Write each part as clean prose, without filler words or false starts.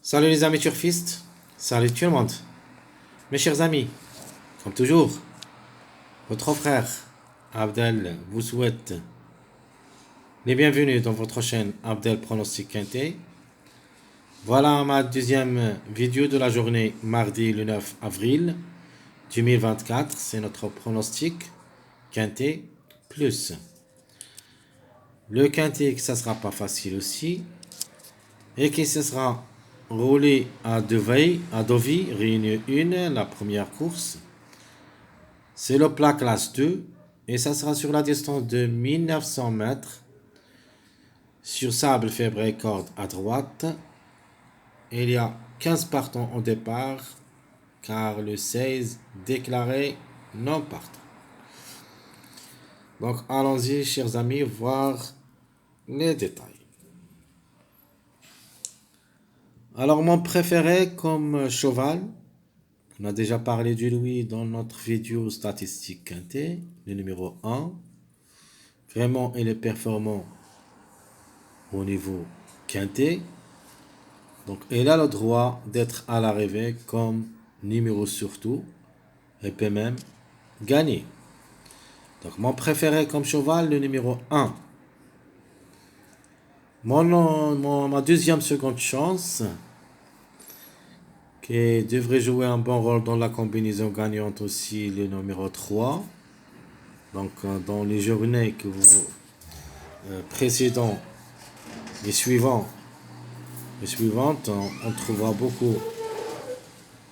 Salut les amis turfistes, salut tout le monde. Mes chers amis, comme toujours, votre frère Abdel vous souhaite les bienvenus dans votre chaîne Abdel Pronostic Quintet. Voilà ma deuxième vidéo de la journée mardi le 9 avril 2024. C'est notre pronostic Quintet plus. Le Quintet, ça sera pas facile aussi. Et qui ce sera roulé à Deauville, Réunion 1, la première course. C'est le plat classe 2 et ça sera sur la distance de 1900 mètres sur sable fébré corde à droite. Il y a 15 partants au départ car le 16 déclaré non partant. Donc allons-y chers amis voir les détails. Alors mon préféré comme cheval, on a déjà parlé de lui dans notre vidéo statistique quintet, le numéro 1. Vraiment, il est performant au niveau quintet. Donc, il a le droit d'être à l'arrivée comme numéro surtout. Et peut même gagner. Donc, mon préféré comme cheval, le numéro 1. Ma deuxième seconde chance, qui devrait jouer un bon rôle dans la combinaison gagnante aussi, le numéro 3. Donc, dans les journées que vous précédentes et suivantes, on trouvera beaucoup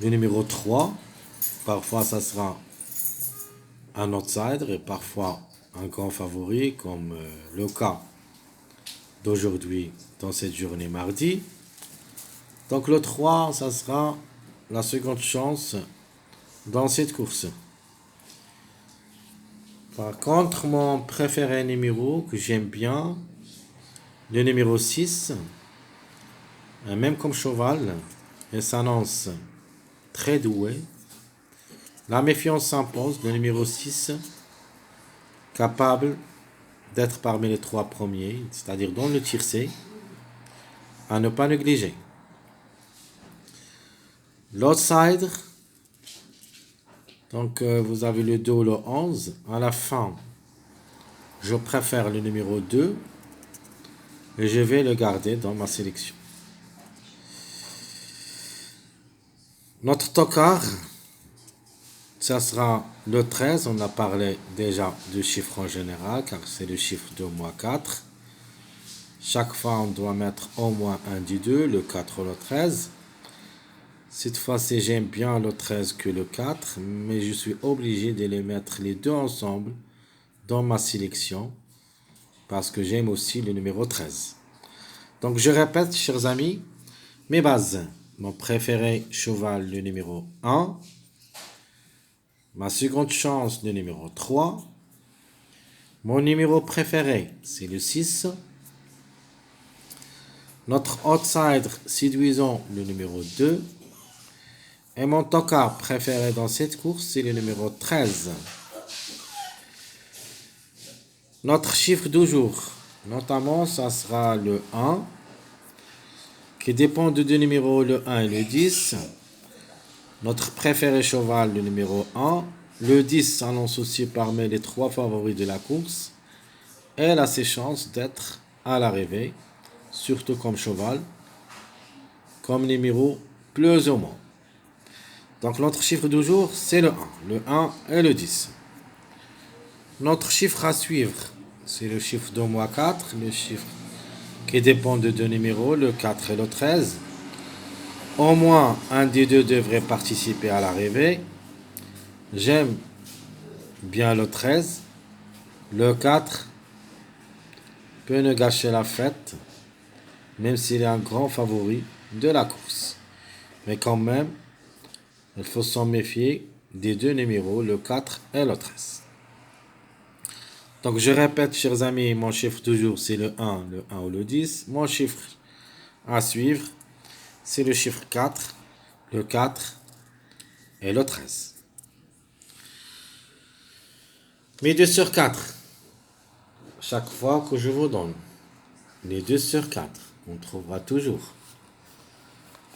le numéro 3. Parfois, ça sera un outsider et parfois un grand favori, comme le cas d'aujourd'hui dans cette journée mardi. Donc, le 3, ça sera la seconde chance dans cette course. Par contre, mon préféré numéro que j'aime bien, le numéro 6, même comme cheval, il s'annonce très doué. La méfiance s'impose, le numéro 6, capable d'être parmi les 3 premiers, c'est-à-dire dans le tiercé, à ne pas négliger. L'outsider, donc vous avez le 2 ou le 11. À la fin, je préfère le numéro 2 et je vais le garder dans ma sélection. Notre tocard, ça sera le 13. On a parlé déjà du chiffre en général, car c'est le chiffre de mois 4. Chaque fois, on doit mettre au moins un des deux, le 4 ou le 13. Cette fois-ci, j'aime bien le 13 que le 4, mais je suis obligé de les mettre les deux ensemble dans ma sélection, parce que j'aime aussi le numéro 13. Donc, je répète, chers amis, mes bases. Mon préféré cheval, le numéro 1. Ma seconde chance, le numéro 3. Mon numéro préféré, c'est le 6. Notre outsider séduisant, le numéro 2. Et mon tocard préféré dans cette course, c'est le numéro 13. Notre chiffre du jour, notamment, ça sera le 1, qui dépend de deux numéros, le 1 et le 10. Notre préféré cheval, le numéro 1. Le 10 s'annonce aussi parmi les 3 favoris de la course. Et elle a ses chances d'être à l'arrivée, surtout comme cheval, comme numéro plus ou moins. Donc notre chiffre du jour, c'est le 1. Le 1 et le 10. Notre chiffre à suivre, c'est le chiffre de mois 4, le chiffre qui dépend de deux numéros, le 4 et le 13. Au moins un des deux devrait participer à l'arrivée. J'aime bien le 13. Le 4 peut ne gâcher la fête, même s'il est un grand favori de la course. Mais quand même, il faut s'en méfier des deux numéros, le 4 et le 13. Donc je répète, chers amis, mon chiffre toujours c'est le 1 ou le 10. Mon chiffre à suivre, c'est le chiffre 4, le 4 et le 13. Mes 2 sur 4, chaque fois que je vous donne les 2 sur 4, on trouvera toujours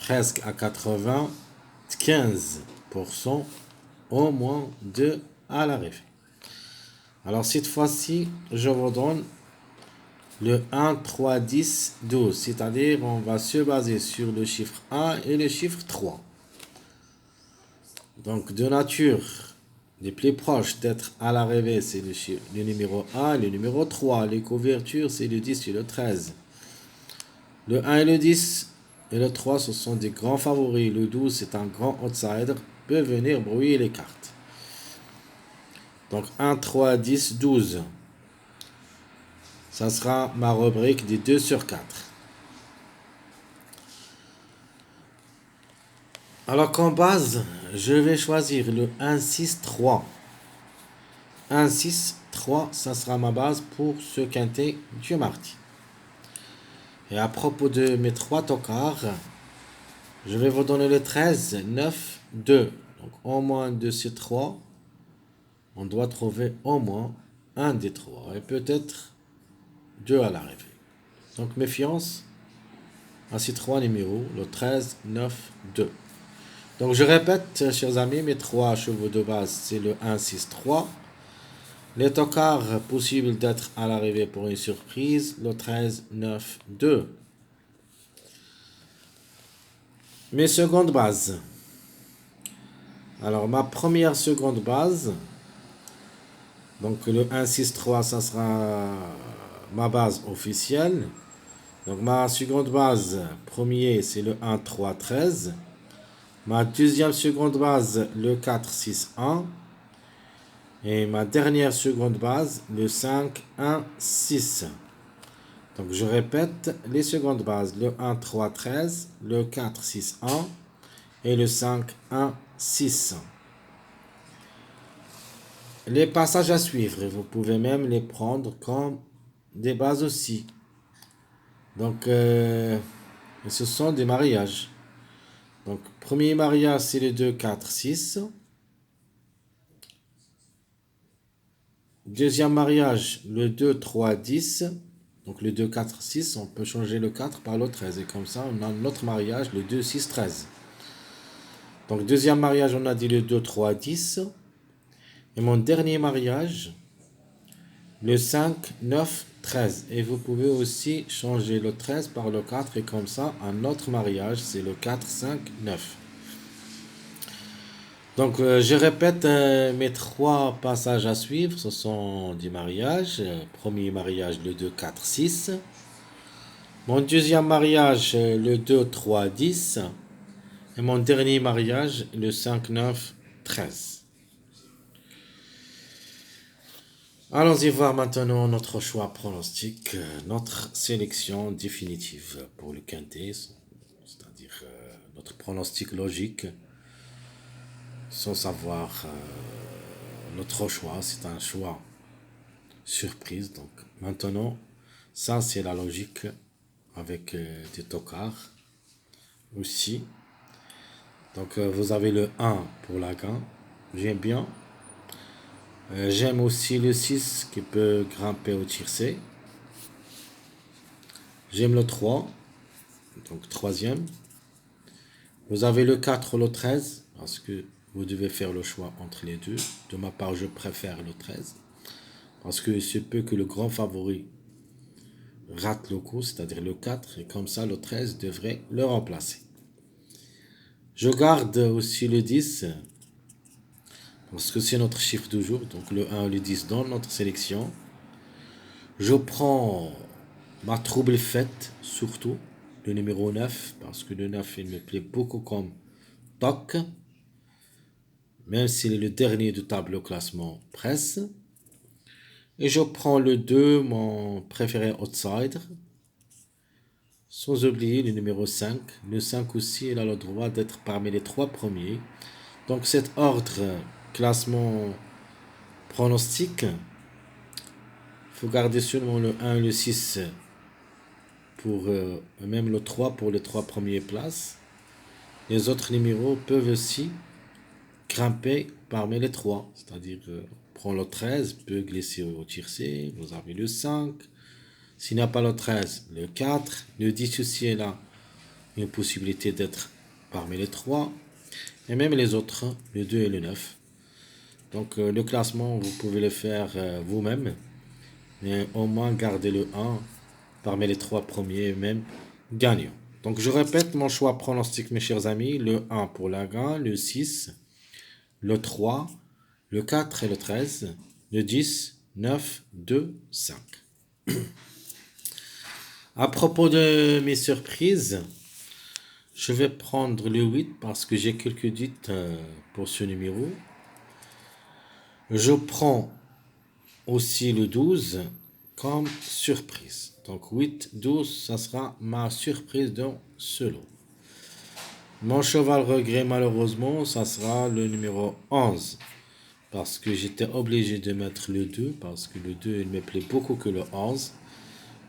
presque à 95% au moins 2 à l'arrivée. Alors cette fois-ci, je vous donne le 1, 3, 10, 12. C'est-à-dire, on va se baser sur le chiffre 1 et le chiffre 3. Donc, de nature, les plus proches d'être à l'arrivée, c'est le numéro 1 et le numéro 3. Les couvertures, c'est le 10 et le 13. Le 1 et le 10 et le 3, ce sont des grands favoris. Le 12, c'est un grand outsider, peut venir brouiller les cartes. Donc 1, 3, 10, 12. Ça sera ma rubrique des 2 sur 4. Alors qu'en base, je vais choisir le 1, 6, 3. 1, 6, 3, ça sera ma base pour ce quintet du mardi. Et à propos de mes 3 tocards, je vais vous donner le 13, 9, 2. Donc au moins de ces 3, on doit trouver au moins un des 3. Et peut-être 2 à l'arrivée. Donc méfiance à ces 3 numéros, le 13, 9, 2. Donc je répète, chers amis, mes 3 chevaux de base, c'est le 1, 6, 3. Les tocards possibles d'être à l'arrivée pour une surprise, le 13, 9, 2. Mes secondes bases. Alors ma première seconde base, donc le 1, 6, 3, ça sera ma base officielle. Donc ma seconde base, premier, c'est le 1, 3, 13. Ma deuxième seconde base, le 4, 6, 1. Et ma dernière seconde base, le 5, 1, 6. Donc je répète les secondes bases, le 1, 3, 13, le 4, 6, 1 et le 5, 1, 6. Les passages à suivre, vous pouvez même les prendre comme des bases aussi. Donc ce sont des mariages. Donc premier mariage, c'est le 2, 4, 6. Deuxième mariage, le 2, 3, 10. Donc le 2, 4, 6, on peut changer le 4 par le 13. Et comme ça, on a notre mariage, le 2, 6, 13. Donc deuxième mariage, on a dit le 2, 3, 10. Et mon dernier mariage, le 5, 9, 13. Et vous pouvez aussi changer le 13 par le 4. Et comme ça, un autre mariage, c'est le 4, 5, 9. Donc je répète mes 3 passages à suivre. Ce sont des mariages. Premier mariage, le 2, 4, 6. Mon deuxième mariage, le 2, 3, 10. Et mon dernier mariage, le 5, 9, 13. Allons-y voir maintenant notre choix pronostic, notre sélection définitive pour le quintet, c'est-à-dire notre pronostic logique, sans savoir notre choix, c'est un choix surprise. Donc maintenant, ça c'est la logique avec des tocards aussi. Donc vous avez le 1 pour la gain, j'aime bien. J'aime aussi le 6 qui peut grimper au tiercé. J'aime le 3, donc troisième. Vous avez le 4 ou le 13, parce que vous devez faire le choix entre les deux. De ma part, je préfère le 13, parce que il se peut que le grand favori rate le coup, c'est-à-dire le 4, et comme ça, le 13 devrait le remplacer. Je garde aussi le 10, parce que c'est notre chiffre du jour, donc le 1 et le 10 dans notre sélection. Je prends ma trouble faite, surtout le numéro 9, parce que le 9, il me plaît beaucoup comme toc, même s'il est le dernier du tableau classement presse. Et je prends le 2, mon préféré outsider, sans oublier le numéro 5. Le 5 aussi, il a le droit d'être parmi les 3 premiers. Donc cet ordre classement pronostic, il faut garder seulement le 1 et le 6 pour même le 3 pour les 3 premières places. Les autres numéros peuvent aussi grimper parmi les 3, c'est-à-dire prend le 13, peut glisser au tiercé, vous avez le 5. S'il n'y a pas le 13, le 4, le 10 aussi est là une possibilité d'être parmi les 3, et même les autres, le 2 et le 9. Donc le classement, vous pouvez le faire vous-même, mais au moins gardez le 1 parmi les 3 premiers, même gagnants. Donc je répète mon choix pronostic, mes chers amis: le 1 pour la gain, le 6, le 3, le 4 et le 13, le 10, 9, 2, 5. À propos de mes surprises, je vais prendre le 8 parce que j'ai quelques doutes pour ce numéro. Je prends aussi le 12 comme surprise. Donc 8, 12, ça sera ma surprise dans ce lot. Mon cheval regret, malheureusement, ça sera le numéro 11. Parce que j'étais obligé de mettre le 2, parce que le 2, il me plaît beaucoup que le 11.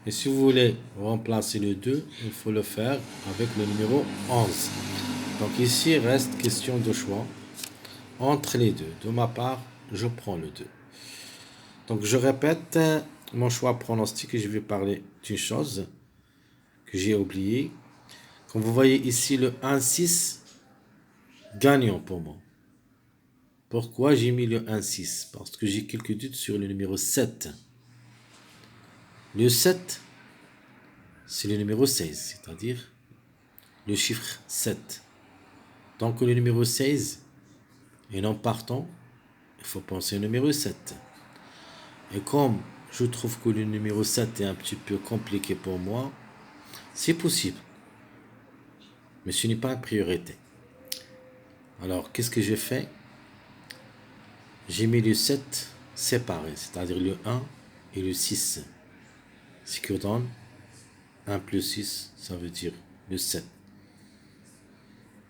Et si vous voulez remplacer le 2, il faut le faire avec le numéro 11. Donc ici, il reste question de choix entre les deux. De ma part, je prends le 2. Donc je répète mon choix pronostic et je vais parler d'une chose que j'ai oubliée. Comme vous voyez ici, le 1-6 gagnant pour moi. Pourquoi j'ai mis le 1-6? Parce que j'ai quelques doutes sur le numéro 7. Le 7, c'est le numéro 16, c'est-à-dire le chiffre 7. Donc le numéro 16 est non partant, il faut penser au numéro 7. Et comme je trouve que le numéro 7 est un petit peu compliqué pour moi, c'est possible, mais ce n'est pas une priorité. Alors qu'est-ce que j'ai fait? J'ai mis le 7 séparé, c'est-à-dire le 1 et le 6. Ce qui donne 1 plus 6, ça veut dire le 7.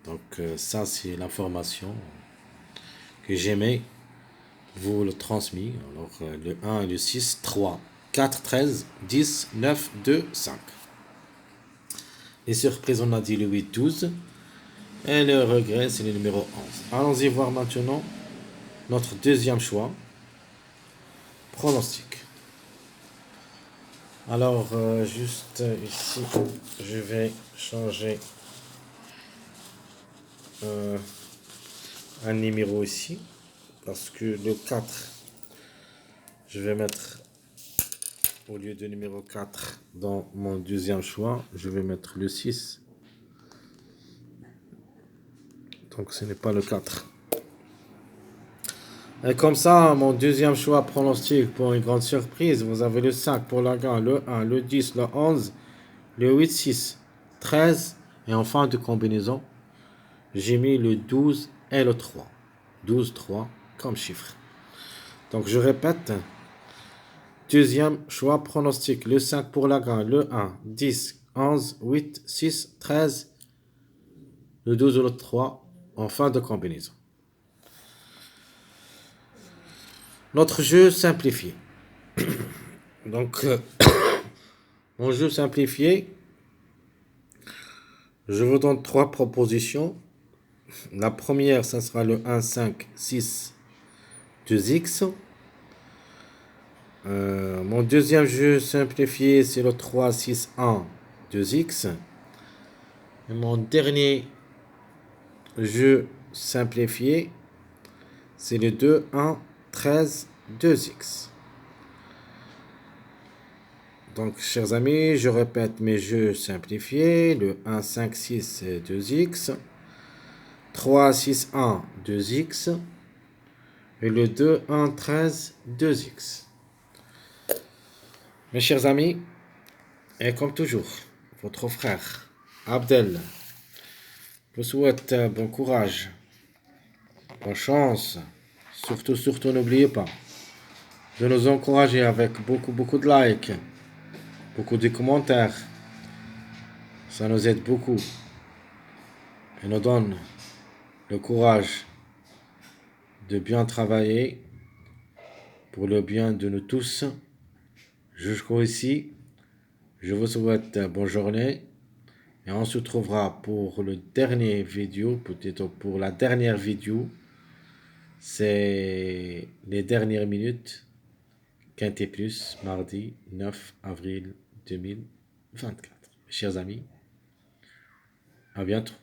Donc ça, c'est l'information que j'aimais vous le transmis. Alors le 1 et le 6, 3, 4, 13, 10, 9, 2, 5. Les surprises, on a dit le 8, 12. Et le regret, c'est le numéro 11. Allons-y voir maintenant notre deuxième choix. Pronostic. Alors, juste ici, je vais changer un numéro ici. Parce que le 4, je vais mettre, au lieu de numéro 4 dans mon deuxième choix, je vais mettre le 6. Donc ce n'est pas le 4. Et comme ça, mon deuxième choix pronostic pour une grande surprise, vous avez le 5 pour la gain, le 1, le 10, le 11, le 8, 6, 13. Et en fin de combinaison, j'ai mis le 12 et le 3. 12, 3 comme chiffre. Donc je répète. Deuxième choix pronostic, le 5 pour la gain, le 1, 10, 11, 8, 6, 13, le 12 ou le 3 en fin de combinaison. Notre jeu simplifié. Donc, mon jeu simplifié, je vous donne 3 propositions. La première, ça sera le 1, 5, 6, 2x. Mon deuxième jeu simplifié, c'est le 3, 6, 1, 2x. Et mon dernier jeu simplifié, c'est le 2, 1, 13, 2x. Donc, chers amis, je répète mes jeux simplifiés. Le 1, 5, 6, c'est 2x. 3, 6, 1, 2x. Et le 2, 1, 13, 2x. Mes chers amis, et comme toujours, votre frère Abdel vous souhaite bon courage, bonne chance. Surtout, n'oubliez pas de nous encourager avec beaucoup de likes, beaucoup de commentaires. Ça nous aide beaucoup et nous donne le courage de bien travailler pour le bien de nous tous. Jusqu'ici, je vous souhaite bonne journée et on se retrouvera pour le dernier vidéo, peut-être pour la dernière vidéo. C'est les dernières minutes. Quintet Plus, mardi 9 avril 2024. Chers amis, À bientôt.